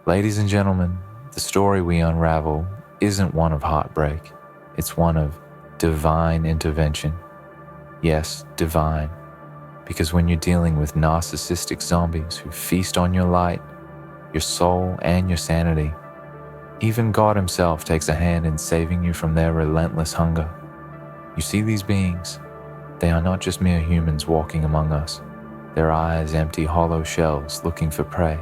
Ladies and gentlemen, the story we unravel isn't one of heartbreak. It's one of divine intervention. Yes, divine. Because when you're dealing with narcissistic zombies who feast on your light, your soul, and your sanity, even God himself takes a hand in saving you from their relentless hunger. You see these beings? They are not just mere humans walking among us. Their eyes empty hollow shells looking for prey.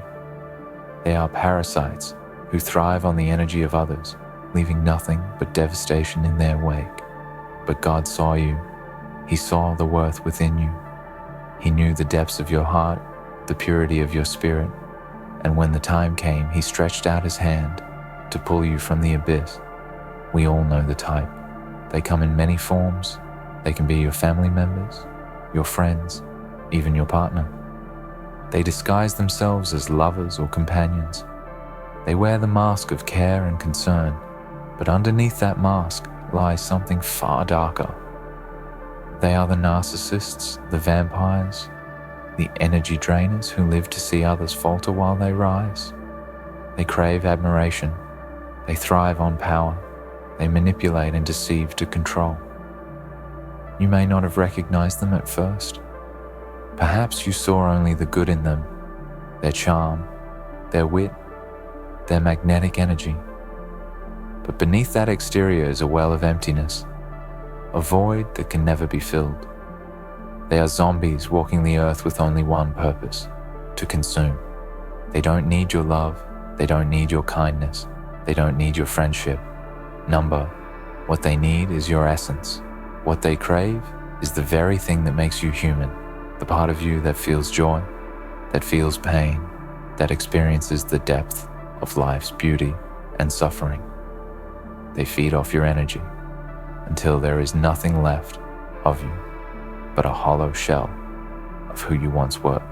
They are parasites who thrive on the energy of others, leaving nothing but devastation in their wake. But God saw you. He saw the worth within you. He knew the depths of your heart, the purity of your spirit, and when the time came, he stretched out his hand to pull you from the abyss. We all know the type. They come in many forms. They can be your family members, your friends, even your partner. They disguise themselves as lovers or companions. They wear the mask of care and concern, but underneath that mask lies something far darker. They are the narcissists, the vampires, the energy drainers who live to see others falter while they rise. They crave admiration. They thrive on power. They manipulate and deceive to control. You may not have recognized them at first. Perhaps you saw only the good in them, their charm, their wit, their magnetic energy. But beneath that exterior is a well of emptiness, a void that can never be filled. They are zombies walking the earth with only one purpose: to consume. They don't need your love. They don't need your kindness. They don't need your friendship. Number, what they need is your essence. What they crave is the very thing that makes you human, the part of you that feels joy, that feels pain, that experiences the depth of life's beauty and suffering. They feed off your energy until there is nothing left of you but a hollow shell of who you once were.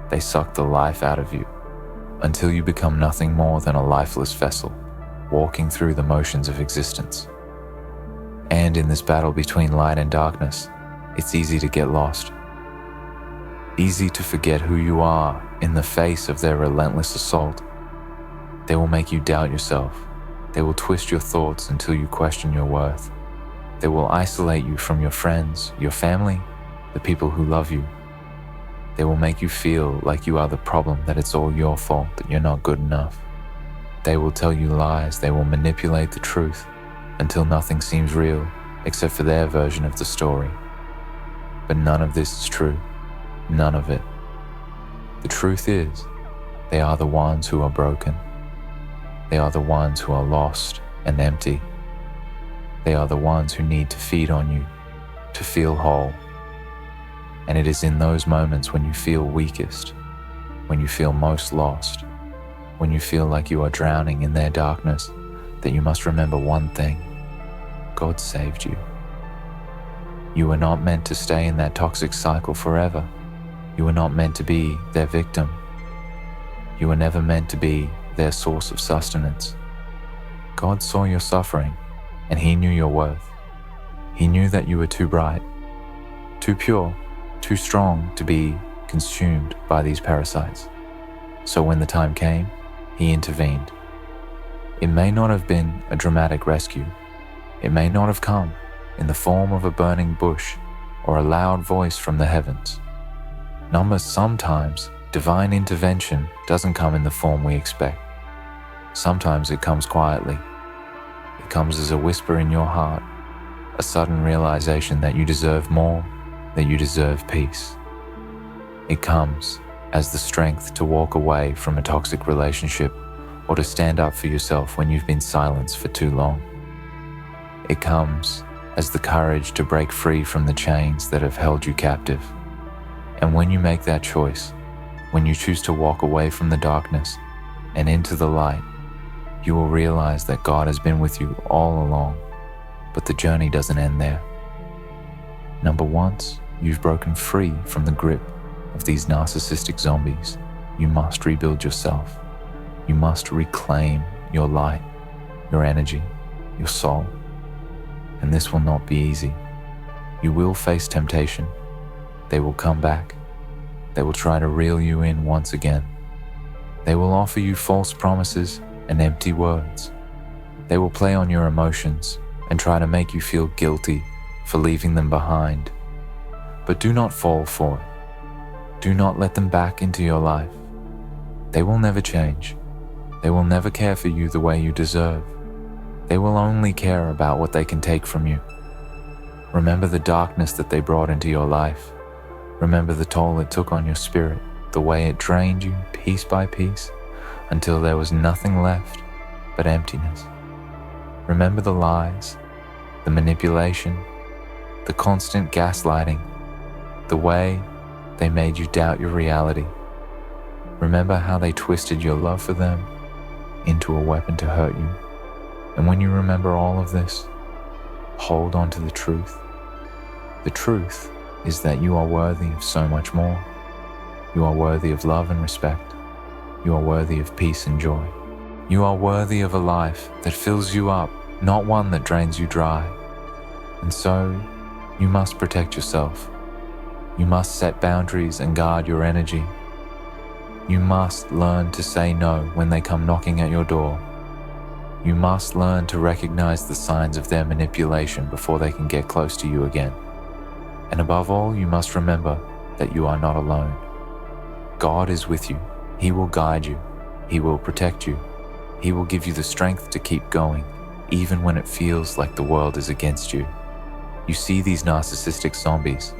They suck the life out of you until you become nothing more than a lifeless vessel, walking through the motions of existence. And in this battle between light and darkness, it's easy to get lost. Easy to forget who you are in the face of their relentless assault. They will make you doubt yourself. They will twist your thoughts until you question your worth. They will isolate you from your friends, your family, the people who love you. They will make you feel like you are the problem, that it's all your fault, that you're not good enough. They will tell you lies. They will manipulate the truth until nothing seems real except for their version of the story. But none of this is true. None of it. The truth is, they are the ones who are broken. They are the ones who are lost and empty. They are the ones who need to feed on you, to feel whole. And it is in those moments when you feel weakest, when you feel most lost, when you feel like you are drowning in their darkness, that you must remember one thing: God saved you. You were not meant to stay in that toxic cycle forever. You were not meant to be their victim. You were never meant to be their source of sustenance. God saw your suffering, and he knew your worth. He knew that you were too bright, too pure, too strong to be consumed by these parasites. So when the time came, he intervened. It may not have been a dramatic rescue. It may not have come in the form of a burning bush or a loud voice from the heavens. Sometimes divine intervention doesn't come in the form we expect. Sometimes it comes quietly. It comes as a whisper in your heart, a sudden realization that you deserve more, that you deserve peace. It comes as the strength to walk away from a toxic relationship or to stand up for yourself when you've been silenced for too long. It comes as the courage to break free from the chains that have held you captive. And when you make that choice, when you choose to walk away from the darkness and into the light, you will realize that God has been with you all along, but the journey doesn't end there. Once you've broken free from the grip of these narcissistic zombies, you must rebuild yourself. You must reclaim your light, your energy, your soul. And this will not be easy. You will face temptation. They will come back. They will try to reel you in once again. They will offer you false promises and empty words. They will play on your emotions and try to make you feel guilty for leaving them behind. But do not fall for it. Do not let them back into your life. They will never change. They will never care for you the way you deserve. They will only care about what they can take from you. Remember the darkness that they brought into your life. Remember the toll it took on your spirit, the way it drained you piece by piece until there was nothing left but emptiness. Remember the lies, the manipulation, the constant gaslighting, the way they made you doubt your reality. Remember how they twisted your love for them into a weapon to hurt you. And when you remember all of this, hold on to the truth. The truth is that you are worthy of so much more. You are worthy of love and respect. You are worthy of peace and joy. You are worthy of a life that fills you up, not one that drains you dry. And so, you must protect yourself. You must set boundaries and guard your energy. You must learn to say no when they come knocking at your door. You must learn to recognize the signs of their manipulation before they can get close to you again. And above all, you must remember that you are not alone. God is with you. He will guide you. He will protect you. He will give you the strength to keep going, even when it feels like the world is against you. You see these narcissistic zombies.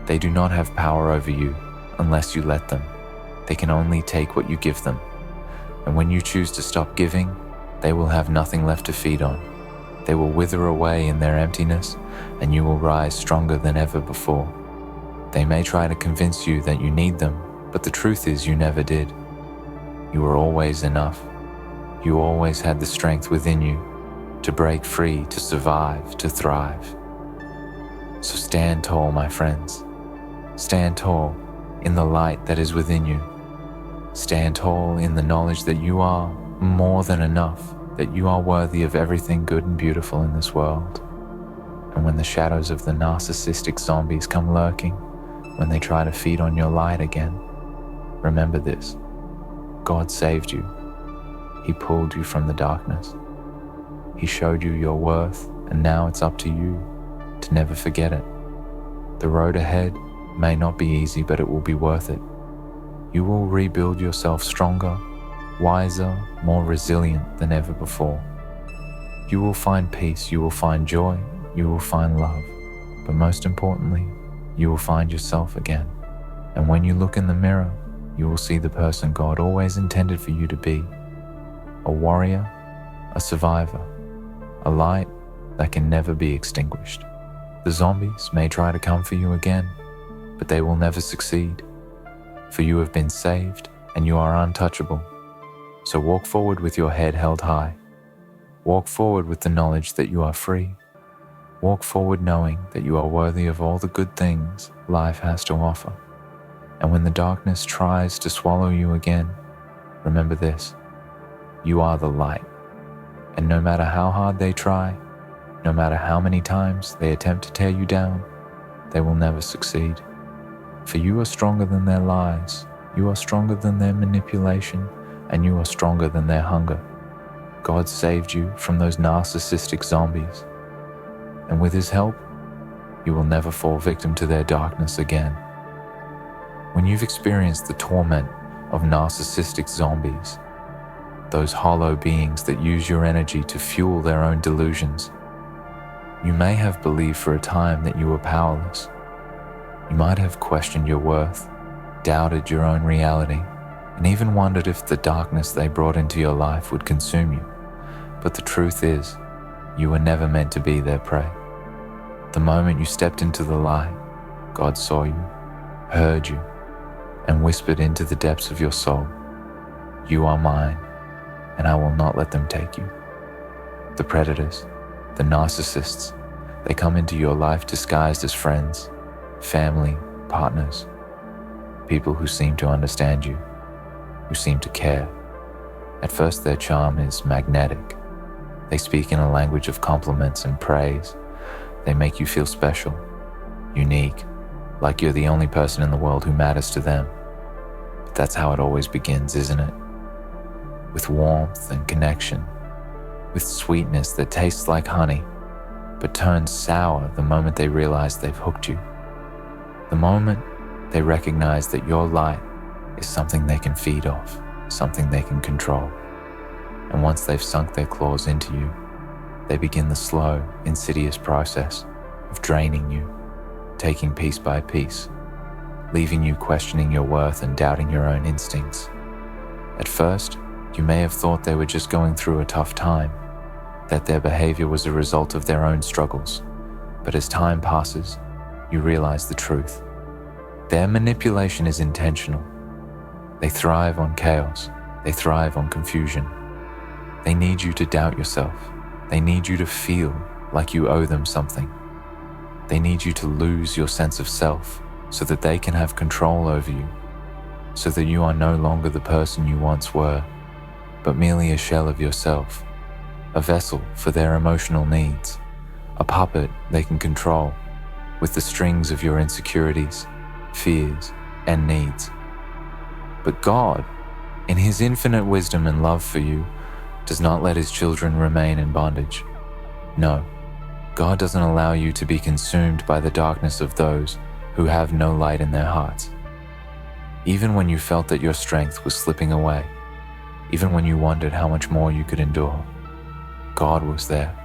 They do not have power over you unless you let them. They can only take what you give them. And when you choose to stop giving, they will have nothing left to feed on. They will wither away in their emptiness, and you will rise stronger than ever before. They may try to convince you that you need them, but the truth is you never did. You were always enough. You always had the strength within you to break free, to survive, to thrive. So stand tall, my friends. Stand tall in the light that is within you. Stand tall in the knowledge that you are more than enough, that you are worthy of everything good and beautiful in this world. And when the shadows of the narcissistic zombies come lurking, when they try to feed on your light again, remember this: God saved you. He pulled you from the darkness. He showed you your worth, and now it's up to you to never forget it. The road ahead may not be easy, but it will be worth it. You will rebuild yourself stronger, wiser, more resilient than ever before. You will find peace, you will find joy, you will find love, but most importantly, you will find yourself again. And when you look in the mirror, you will see the person God always intended for you to be: a warrior, a survivor, a light that can never be extinguished. The zombies may try to come for you again, but they will never succeed, for you have been saved and you are untouchable. So walk forward with your head held high. Walk forward with the knowledge that you are free. Walk forward knowing that you are worthy of all the good things life has to offer. And when the darkness tries to swallow you again, remember this: you are the light. And no matter how hard they try, no matter how many times they attempt to tear you down, they will never succeed. For you are stronger than their lies, you are stronger than their manipulation, and you are stronger than their hunger. God saved you from those narcissistic zombies, and with His help, you will never fall victim to their darkness again. When you've experienced the torment of narcissistic zombies, those hollow beings that use your energy to fuel their own delusions, you may have believed for a time that you were powerless. You might have questioned your worth, doubted your own reality, and even wondered if the darkness they brought into your life would consume you. But the truth is, you were never meant to be their prey. The moment you stepped into the light, God saw you, heard you, and whispered into the depths of your soul, "You are mine, and I will not let them take you." The predators, the narcissists, they come into your life disguised as friends, family, partners, people who seem to understand you, who seem to care. At first, their charm is magnetic. They speak in a language of compliments and praise. They make you feel special, unique, like you're the only person in the world who matters to them. But that's how it always begins, isn't it? with warmth and connection, with sweetness that tastes like honey, but turns sour the moment they realize they've hooked you. The moment they recognize that your light is something they can feed off, something they can control. And once they've sunk their claws into you, they begin the slow, insidious process of draining you, taking piece by piece, leaving you questioning your worth and doubting your own instincts. At first, you may have thought they were just going through a tough time, that their behavior was a result of their own struggles. But as time passes, you realize the truth. Their manipulation is intentional. They thrive on chaos. They thrive on confusion. They need you to doubt yourself. They need you to feel like you owe them something. They need you to lose your sense of self so that they can have control over you, so that you are no longer the person you once were, but merely a shell of yourself, a vessel for their emotional needs, a puppet they can control with the strings of your insecurities, fears, and needs. But God, in His infinite wisdom and love for you, does not let His children remain in bondage. No, God doesn't allow you to be consumed by the darkness of those who have no light in their hearts. Even when you felt that your strength was slipping away, even when you wondered how much more you could endure, God was there,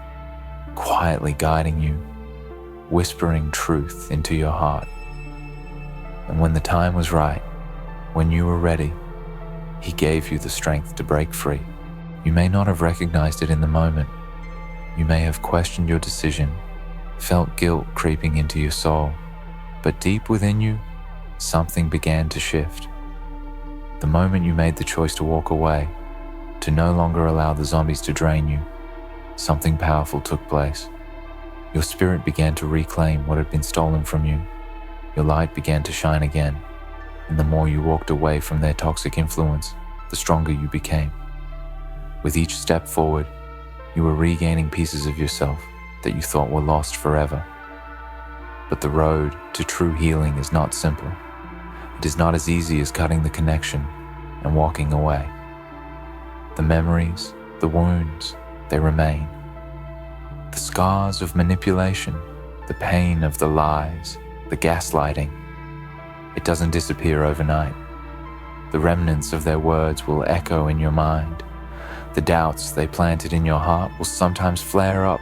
quietly guiding you, whispering truth into your heart. And when the time was right, when you were ready, He gave you the strength to break free. You may not have recognized it in the moment. You may have questioned your decision, felt guilt creeping into your soul, but deep within you, something began to shift. The moment you made the choice to walk away, to no longer allow the zombies to drain you, something powerful took place. Your spirit began to reclaim what had been stolen from you. Your light began to shine again, and the more you walked away from their toxic influence, the stronger you became. With each step forward, you were regaining pieces of yourself that you thought were lost forever. But the road to true healing is not simple. It is not as easy as cutting the connection and walking away. The memories, the wounds, they remain. The scars of manipulation, the pain of the lies, the gaslighting, it doesn't disappear overnight. The remnants of their words will echo in your mind. The doubts they planted in your heart will sometimes flare up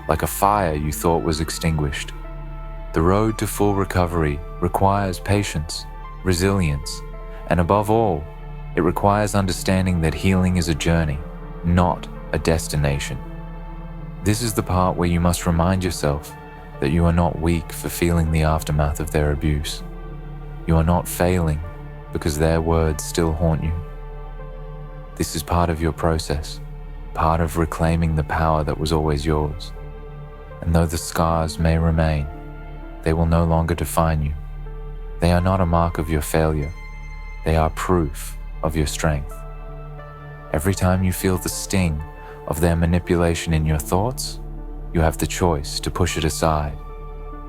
like a fire you thought was extinguished. The road to full recovery requires patience, resilience, and above all, it requires understanding that healing is a journey, not a destination. This is the part where you must remind yourself that you are not weak for feeling the aftermath of their abuse. You are not failing because their words still haunt you. This is part of your process, part of reclaiming the power that was always yours. And though the scars may remain, they will no longer define you. They are not a mark of your failure. They are proof of your strength. Every time you feel the sting of their manipulation in your thoughts, you have the choice to push it aside,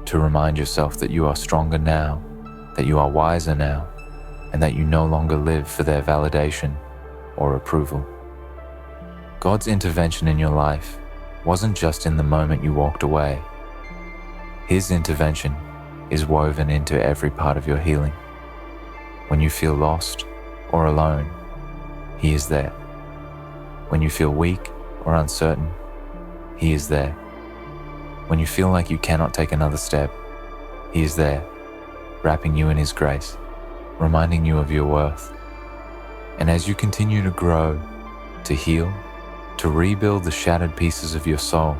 to remind yourself that you are stronger now, that you are wiser now, and that you no longer live for their validation or approval. God's intervention in your life wasn't just in the moment you walked away. His intervention is woven into every part of your healing. When you feel lost or alone, He is there. When you feel weak or uncertain, He is there. When you feel like you cannot take another step, He is there, wrapping you in His grace, reminding you of your worth. And as you continue to grow, to heal, to rebuild the shattered pieces of your soul,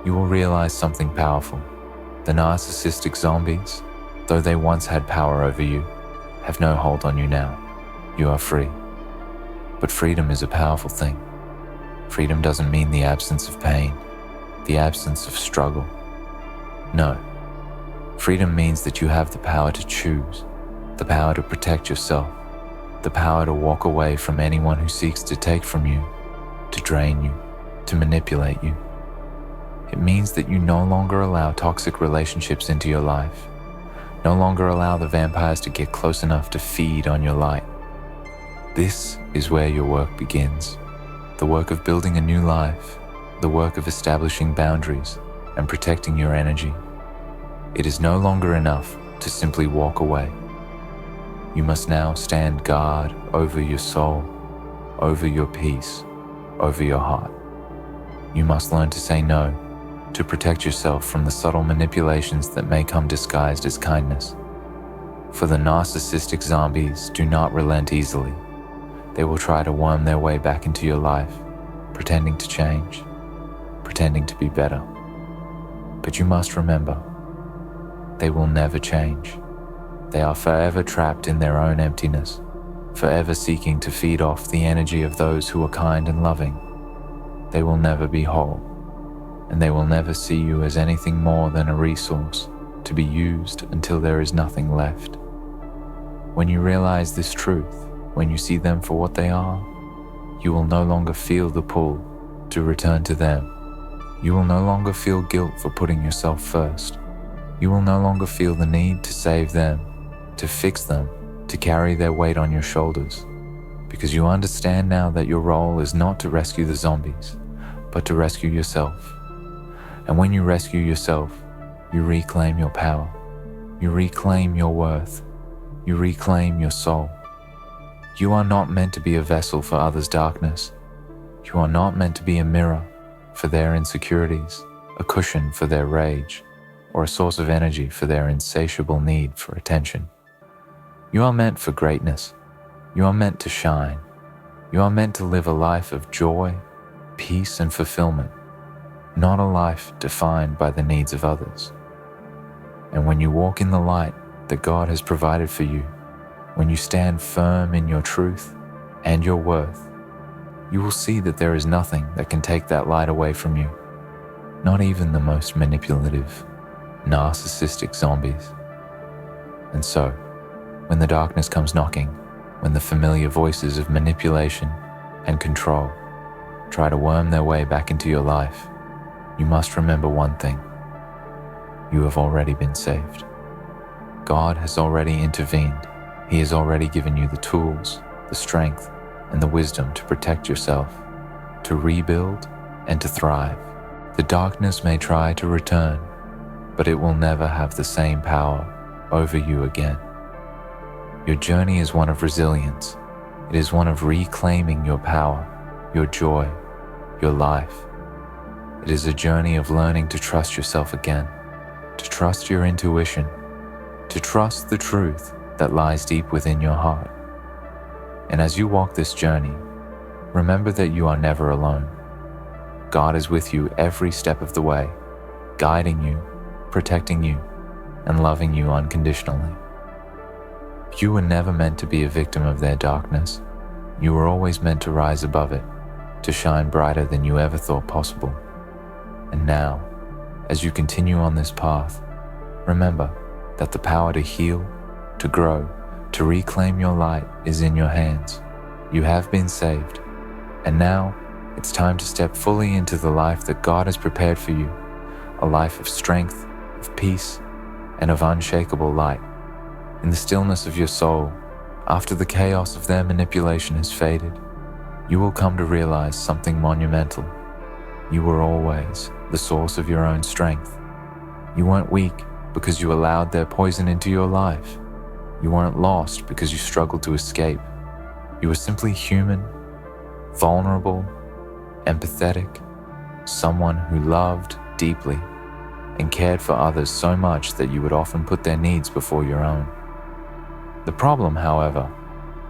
you will realize something powerful. The narcissistic zombies, though they once had power over you, have no hold on you now. You are free. But freedom is a powerful thing. Freedom doesn't mean the absence of pain, the absence of struggle. No. Freedom means that you have the power to choose, the power to protect yourself, the power to walk away from anyone who seeks to take from you, to drain you, to manipulate you. It means that you no longer allow toxic relationships into your life, no longer allow the vampires to get close enough to feed on your light. This is where your work begins. The work of building a new life, the work of establishing boundaries and protecting your energy. It is no longer enough to simply walk away. You must now stand guard over your soul, over your peace, over your heart. You must learn to say no, to protect yourself from the subtle manipulations that may come disguised as kindness. For the narcissistic zombies do not relent easily. They will try to worm their way back into your life, pretending to change, pretending to be better. But you must remember, they will never change. They are forever trapped in their own emptiness, forever seeking to feed off the energy of those who are kind and loving. They will never be whole, and they will never see you as anything more than a resource to be used until there is nothing left. When you realize this truth, when you see them for what they are, you will no longer feel the pull to return to them. You will no longer feel guilt for putting yourself first. You will no longer feel the need to save them, to fix them, to carry their weight on your shoulders, because you understand now that your role is not to rescue the zombies, but to rescue yourself. And when you rescue yourself, you reclaim your power, you reclaim your worth, you reclaim your soul. You are not meant to be a vessel for others' darkness. You are not meant to be a mirror for their insecurities, a cushion for their rage, or a source of energy for their insatiable need for attention. You are meant for greatness. You are meant to shine. You are meant to live a life of joy, peace, and fulfillment, not a life defined by the needs of others. And when you walk in the light that God has provided for you, when you stand firm in your truth and your worth, you will see that there is nothing that can take that light away from you, not even the most manipulative, narcissistic zombies. And so, when the darkness comes knocking, when the familiar voices of manipulation and control try to worm their way back into your life, you must remember one thing: you have already been saved. God has already intervened. He has already given you the tools, the strength, and the wisdom to protect yourself, to rebuild, and to thrive. The darkness may try to return, but it will never have the same power over you again. Your journey is one of resilience. It is one of reclaiming your power, your joy, your life. It is a journey of learning to trust yourself again, to trust your intuition, to trust the truth that lies deep within your heart. And as you walk this journey, remember that you are never alone. God is with you every step of the way, guiding you, protecting you, and loving you unconditionally. You were never meant to be a victim of their darkness. You were always meant to rise above it, to shine brighter than you ever thought possible. And now, as you continue on this path, remember that the power to heal, to grow, to reclaim your light is in your hands. You have been saved, and now it's time to step fully into the life that God has prepared for you, a life of strength, of peace, and of unshakable light. In the stillness of your soul, after the chaos of their manipulation has faded, you will come to realize something monumental. You were always the source of your own strength. You weren't weak because you allowed their poison into your life. You weren't lost because you struggled to escape. You were simply human, vulnerable, empathetic, someone who loved deeply and cared for others so much that you would often put their needs before your own. The problem, however,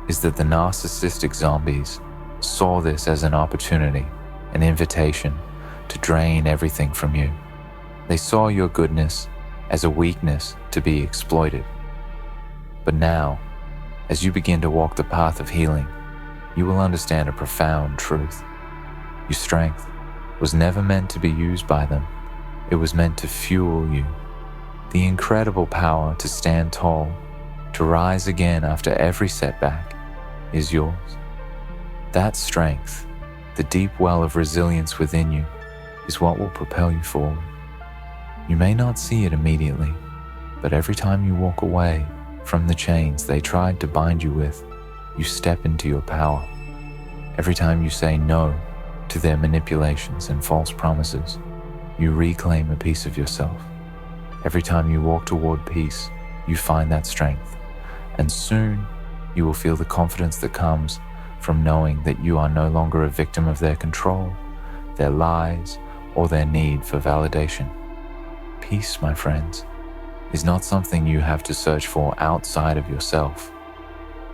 is that the narcissistic zombies saw this as an opportunity, an invitation to drain everything from you. They saw your goodness as a weakness to be exploited. But now, as you begin to walk the path of healing, you will understand a profound truth. Your strength was never meant to be used by them. It was meant to fuel you. The incredible power to stand tall, to rise again after every setback, is yours. That strength, the deep well of resilience within you, is what will propel you forward. You may not see it immediately, but every time you walk away from the chains they tried to bind you with, you step into your power. Every time you say no to their manipulations and false promises, you reclaim a piece of yourself. Every time you walk toward peace, you find that strength, and soon you will feel the confidence that comes from knowing that you are no longer a victim of their control, their lies, or their need for validation. Peace, my friends, is not something you have to search for outside of yourself.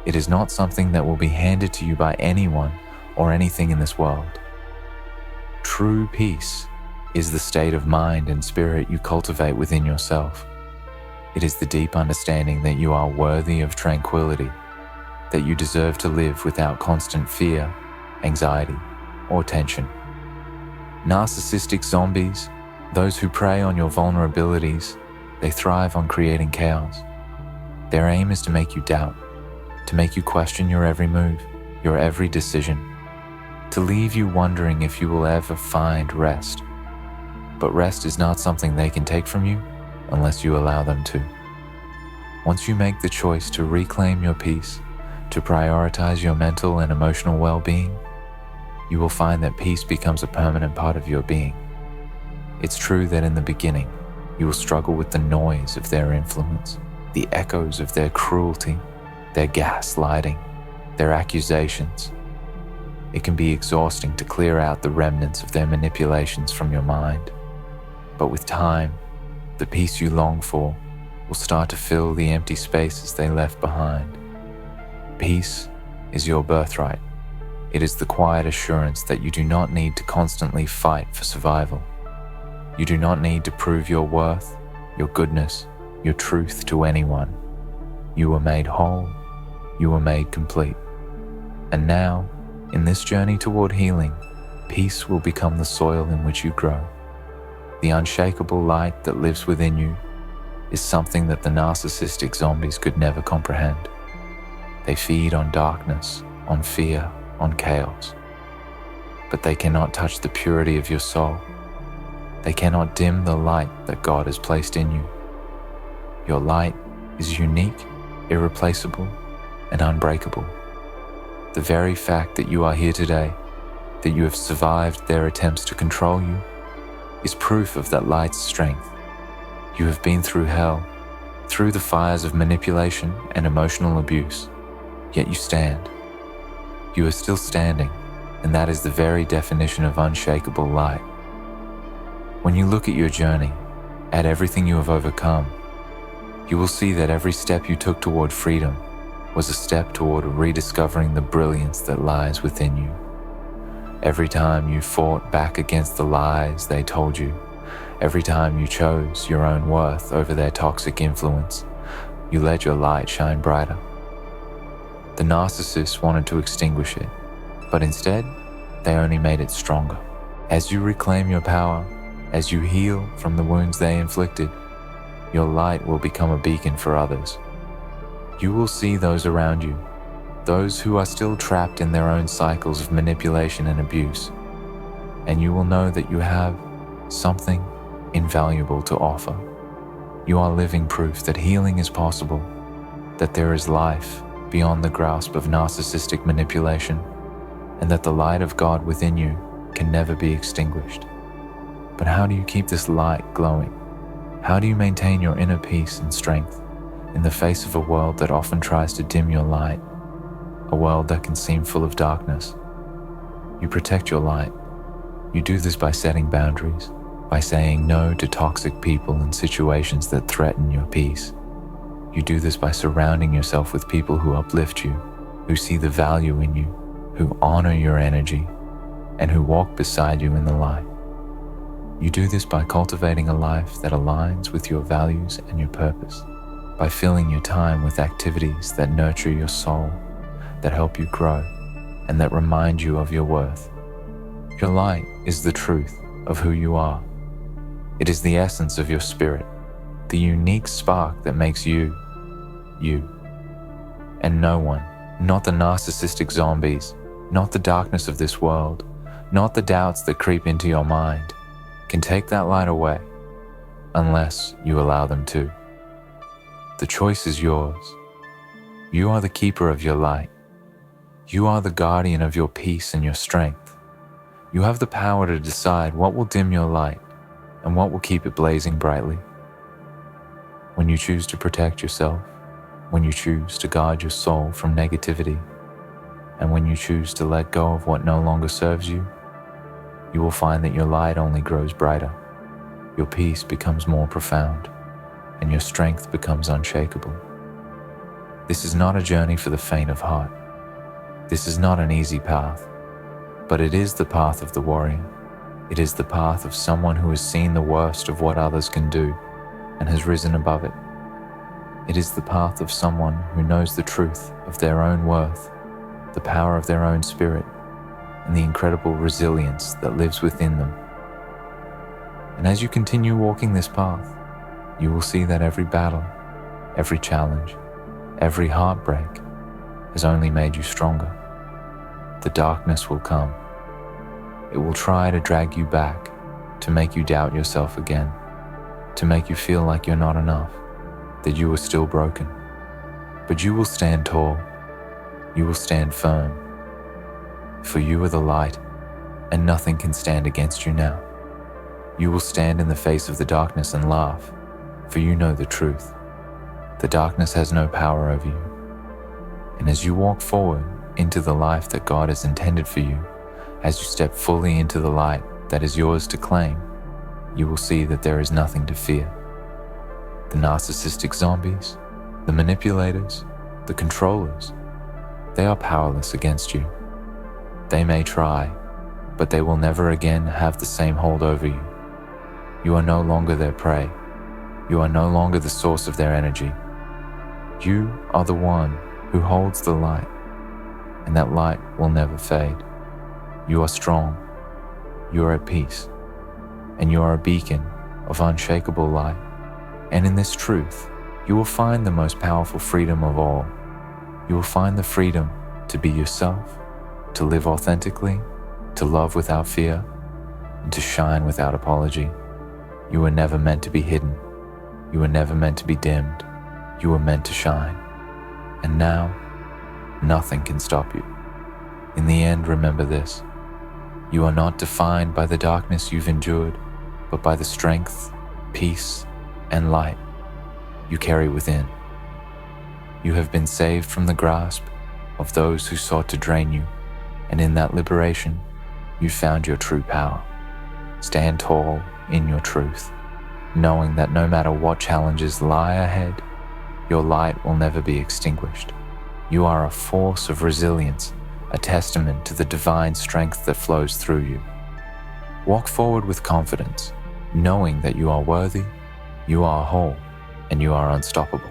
It is not something that will be handed to you by anyone or anything in this world. True peace is the state of mind and spirit you cultivate within yourself. It is the deep understanding that you are worthy of tranquility, that you deserve to live without constant fear, anxiety, or tension. Narcissistic zombies, those who prey on your vulnerabilities, they thrive on creating chaos. Their aim is to make you doubt, to make you question your every move, your every decision, to leave you wondering if you will ever find rest. But rest is not something they can take from you unless you allow them to. Once you make the choice to reclaim your peace, to prioritize your mental and emotional well-being, you will find that peace becomes a permanent part of your being. It's true that in the beginning, you will struggle with the noise of their influence, the echoes of their cruelty, their gaslighting, their accusations. It can be exhausting to clear out the remnants of their manipulations from your mind. But with time, the peace you long for will start to fill the empty spaces they left behind. Peace is your birthright. It is the quiet assurance that you do not need to constantly fight for survival. You do not need to prove your worth, your goodness, your truth to anyone. You were made whole. You were made complete. And now, in this journey toward healing, peace will become the soil in which you grow. The unshakable light that lives within you is something that the narcissistic zombies could never comprehend. They feed on darkness, on fear, on chaos. But they cannot touch the purity of your soul. They cannot dim the light that God has placed in you. Your light is unique, irreplaceable, and unbreakable. The very fact that you are here today, that you have survived their attempts to control you, is proof of that light's strength. You have been through hell, through the fires of manipulation and emotional abuse, yet you stand. You are still standing, and that is the very definition of unshakable light. When you look at your journey, at everything you have overcome, you will see that every step you took toward freedom was a step toward rediscovering the brilliance that lies within you. Every time you fought back against the lies they told you, every time you chose your own worth over their toxic influence, you let your light shine brighter. The narcissists wanted to extinguish it, but instead, they only made it stronger. As you reclaim your power, as you heal from the wounds they inflicted, your light will become a beacon for others. You will see those around you, those who are still trapped in their own cycles of manipulation and abuse, and you will know that you have something invaluable to offer. You are living proof that healing is possible, that there is life beyond the grasp of narcissistic manipulation, and that the light of God within you can never be extinguished. But how do you keep this light glowing? How do you maintain your inner peace and strength in the face of a world that often tries to dim your light, a world that can seem full of darkness? You protect your light. You do this by setting boundaries, by saying no to toxic people and situations that threaten your peace. You do this by surrounding yourself with people who uplift you, who see the value in you, who honor your energy, and who walk beside you in the light. You do this by cultivating a life that aligns with your values and your purpose, by filling your time with activities that nurture your soul, that help you grow, and that remind you of your worth. Your light is the truth of who you are. It is the essence of your spirit, the unique spark that makes you, you. And no one, not the narcissistic zombies, not the darkness of this world, not the doubts that creep into your mind, can take that light away unless you allow them to. The choice is yours. You are the keeper of your light. You are the guardian of your peace and your strength. You have the power to decide what will dim your light and what will keep it blazing brightly. When you choose to protect yourself, when you choose to guard your soul from negativity, and when you choose to let go of what no longer serves you, you will find that your light only grows brighter, your peace becomes more profound, and your strength becomes unshakable. This is not a journey for the faint of heart. This is not an easy path, but it is the path of the warrior. It is the path of someone who has seen the worst of what others can do and has risen above it. It is the path of someone who knows the truth of their own worth, the power of their own spirit, and the incredible resilience that lives within them. And as you continue walking this path, you will see that every battle, every challenge, every heartbreak has only made you stronger. The darkness will come. It will try to drag you back, to make you doubt yourself again, to make you feel like you're not enough, that you are still broken. But you will stand tall. You will stand firm. For you are the light, and nothing can stand against you now. You will stand in the face of the darkness and laugh, for you know the truth. The darkness has no power over you. And as you walk forward into the life that God has intended for you, as you step fully into the light that is yours to claim, you will see that there is nothing to fear. The narcissistic zombies, the manipulators, the controllers, they are powerless against you. They may try, but they will never again have the same hold over you. You are no longer their prey. You are no longer the source of their energy. You are the one who holds the light, and that light will never fade. You are strong, you are at peace, and you are a beacon of unshakable light. And in this truth, you will find the most powerful freedom of all. You will find the freedom to be yourself, to live authentically, to love without fear, and to shine without apology. You were never meant to be hidden. You were never meant to be dimmed. You were meant to shine. And now, nothing can stop you. In the end, remember this. You are not defined by the darkness you've endured, but by the strength, peace, and light you carry within. You have been saved from the grasp of those who sought to drain you, and in that liberation, you found your true power. Stand tall in your truth, knowing that no matter what challenges lie ahead, your light will never be extinguished. You are a force of resilience, a testament to the divine strength that flows through you. Walk forward with confidence, knowing that you are worthy, you are whole, and you are unstoppable.